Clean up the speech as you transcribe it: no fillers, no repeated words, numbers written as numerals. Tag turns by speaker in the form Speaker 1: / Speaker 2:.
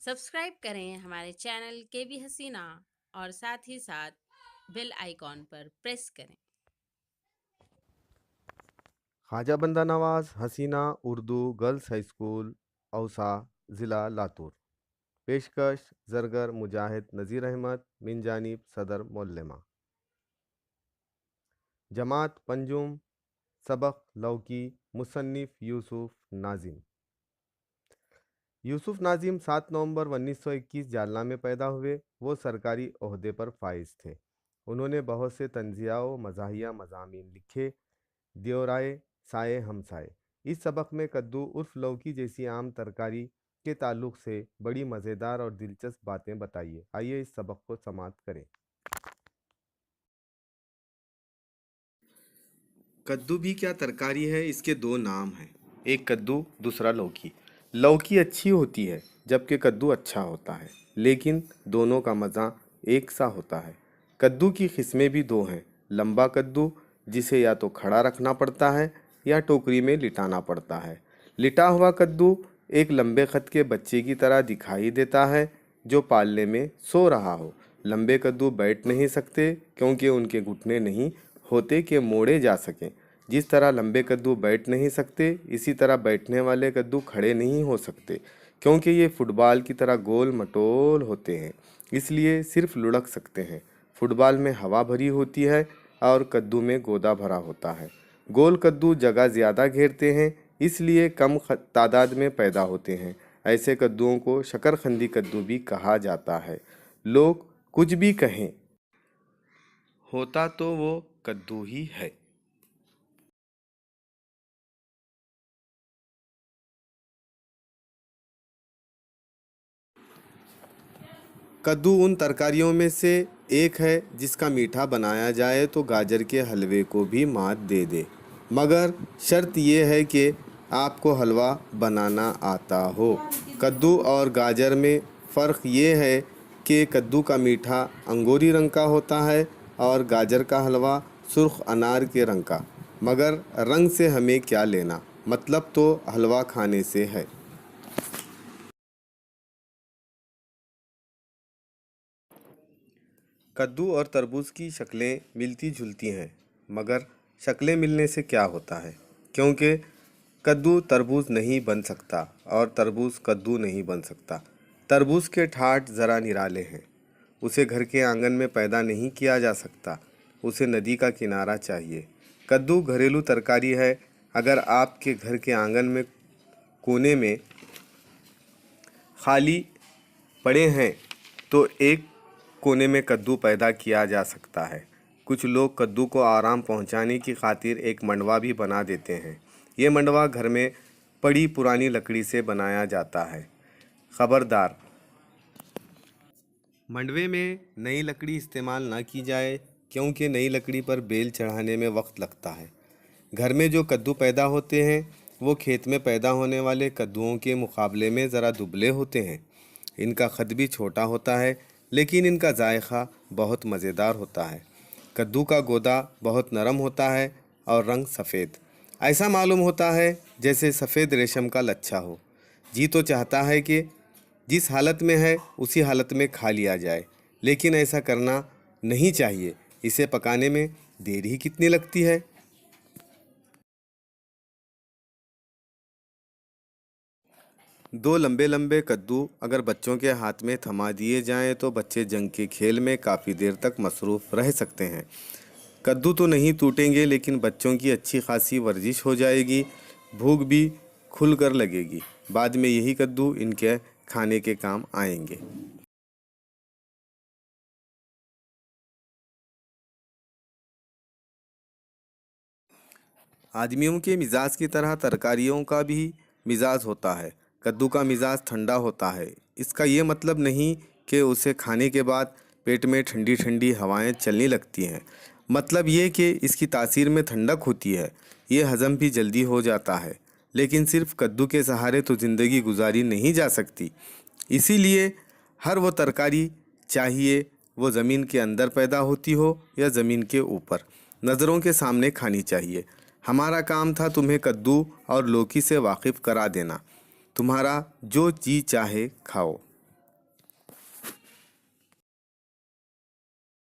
Speaker 1: Subscribe करें हमारे channel केबी हसीना और साथ ही साथ बेल आइकॉन पर प्रेस करें।
Speaker 2: Khwaja Banda Nawaz Hasina Urdu girls high school Ausa ज़िला लातूर। पेशकश ज़रगर मुजाहिद नज़ीर अहमद मिन जानिब सदर मोल्लेमा। जमात पंजुम सबक लौकी मुसन्निफ़ यूसुफ नाजिम 7 नवंबर 1921 जालना में पैदा हुए। वो सरकारी ओहदे पर फाइज थे। उन्होंने बहुत से तंज़िया व मज़ाहिया मज़ामीन लिखे। दियोराए साए हमसाए। इस सबक में कद्दू उर्फ लौकी जैसी आम तरकारी के ताल्लुक से बड़ी मज़ेदार और दिलचस्प बातें बताइए। आइए इस सबक को समाप्त करें। कद्दू भी क्या तरकारी है, इसके दो नाम हैं, एक कद्दू दूसरा लौकी। लौकी अच्छी होती है जबकि कद्दू अच्छा होता है, लेकिन दोनों का मज़ा एक सा होता है। कद्दू की किस्में भी दो हैं, लंबा कद्दू जिसे या तो खड़ा रखना पड़ता है या टोकरी में लिटाना पड़ता है। लिटा हुआ कद्दू एक लंबे खत के बच्चे की तरह दिखाई देता है जो पालने में सो रहा हो। लंबे कद्दू बैठ नहीं सकते क्योंकि उनके घुटने नहीं होते कि मोड़े जा सकें। जिस तरह लंबे कद्दू बैठ नहीं सकते, इसी तरह बैठने वाले कद्दू खड़े नहीं हो सकते क्योंकि ये फुटबॉल की तरह गोल मटोल होते हैं, इसलिए सिर्फ लुढ़क सकते हैं। फुटबॉल में हवा भरी होती है और कद्दू में गोदा भरा होता है। गोल कद्दू जगह ज़्यादा घेरते हैं, इसलिए कम तादाद में पैदा होते हैं। ऐसे कद्दुओं को शकरकंदी कद्दू भी कहा जाता है। लोग कुछ भी कहें, होता तो वो कद्दू ही है। कद्दू उन तरकारियों में से एक है जिसका मीठा बनाया जाए तो गाजर के हलवे को भी मात दे दे, मगर शर्त ये है कि आपको हलवा बनाना आता हो। कद्दू और गाजर में फ़र्क ये है कि कद्दू का मीठा अंगूरी रंग का होता है और गाजर का हलवा सुर्ख अनार के रंग का। मगर रंग से हमें क्या लेना, मतलब तो हलवा खाने से है। कद्दू और तरबूज की शक्लें मिलती जुलती हैं, मगर शक्लें मिलने से क्या होता है, क्योंकि कद्दू तरबूज नहीं बन सकता और तरबूज कद्दू नहीं बन सकता। तरबूज के ठाठ ज़रा निराले हैं, उसे घर के आंगन में पैदा नहीं किया जा सकता, उसे नदी का किनारा चाहिए। कद्दू घरेलू तरकारी है। अगर आपके घर के आंगन में कोने में खाली पड़े हैं तो एक कोने में कद्दू पैदा किया जा सकता है। कुछ लोग कद्दू को आराम पहुंचाने की खातिर एक मंडवा भी बना देते हैं। ये मंडवा घर में पड़ी पुरानी लकड़ी से बनाया जाता है। खबरदार, मंडवे में नई लकड़ी इस्तेमाल ना की जाए क्योंकि नई लकड़ी पर बेल चढ़ाने में वक्त लगता है। घर में जो कद्दू पैदा होते हैं वो खेत में पैदा होने वाले कद्दुओं के मुकाबले में ज़रा दुबले होते हैं। इनका कद भी छोटा होता है, लेकिन इनका जायका बहुत मज़ेदार होता है। कद्दू का गोदा बहुत नरम होता है और रंग सफ़ेद, ऐसा मालूम होता है जैसे सफ़ेद रेशम का लच्छा हो। जी तो चाहता है कि जिस हालत में है उसी हालत में खा लिया जाए, लेकिन ऐसा करना नहीं चाहिए। इसे पकाने में देर ही कितनी लगती है। दो लंबे लंबे कद्दू अगर बच्चों के हाथ में थमा दिए जाएं तो बच्चे जंग के खेल में काफ़ी देर तक मसरूफ़ रह सकते हैं। कद्दू तो नहीं टूटेंगे, लेकिन बच्चों की अच्छी खासी वर्जिश हो जाएगी, भूख भी खुल कर लगेगी। बाद में यही कद्दू इनके खाने के काम आएंगे। आदमियों के मिजाज की तरह तरकारियों का भी मिजाज होता है। कद्दू का मिजाज ठंडा होता है। इसका ये मतलब नहीं कि उसे खाने के बाद पेट में ठंडी ठंडी हवाएं चलने लगती हैं। मतलब ये कि इसकी तासीर में ठंडक होती है। ये हज़म भी जल्दी हो जाता है। लेकिन सिर्फ कद्दू के सहारे तो ज़िंदगी गुजारी नहीं जा सकती। इसीलिए हर वो तरकारी चाहिए, वो ज़मीन के अंदर पैदा होती हो या ज़मीन के ऊपर, नज़रों के सामने खानी चाहिए। हमारा काम था तुम्हें कद्दू और लौकी से वाकिफ़ करा देना। तुम्हारा जो जी चाहे खाओ।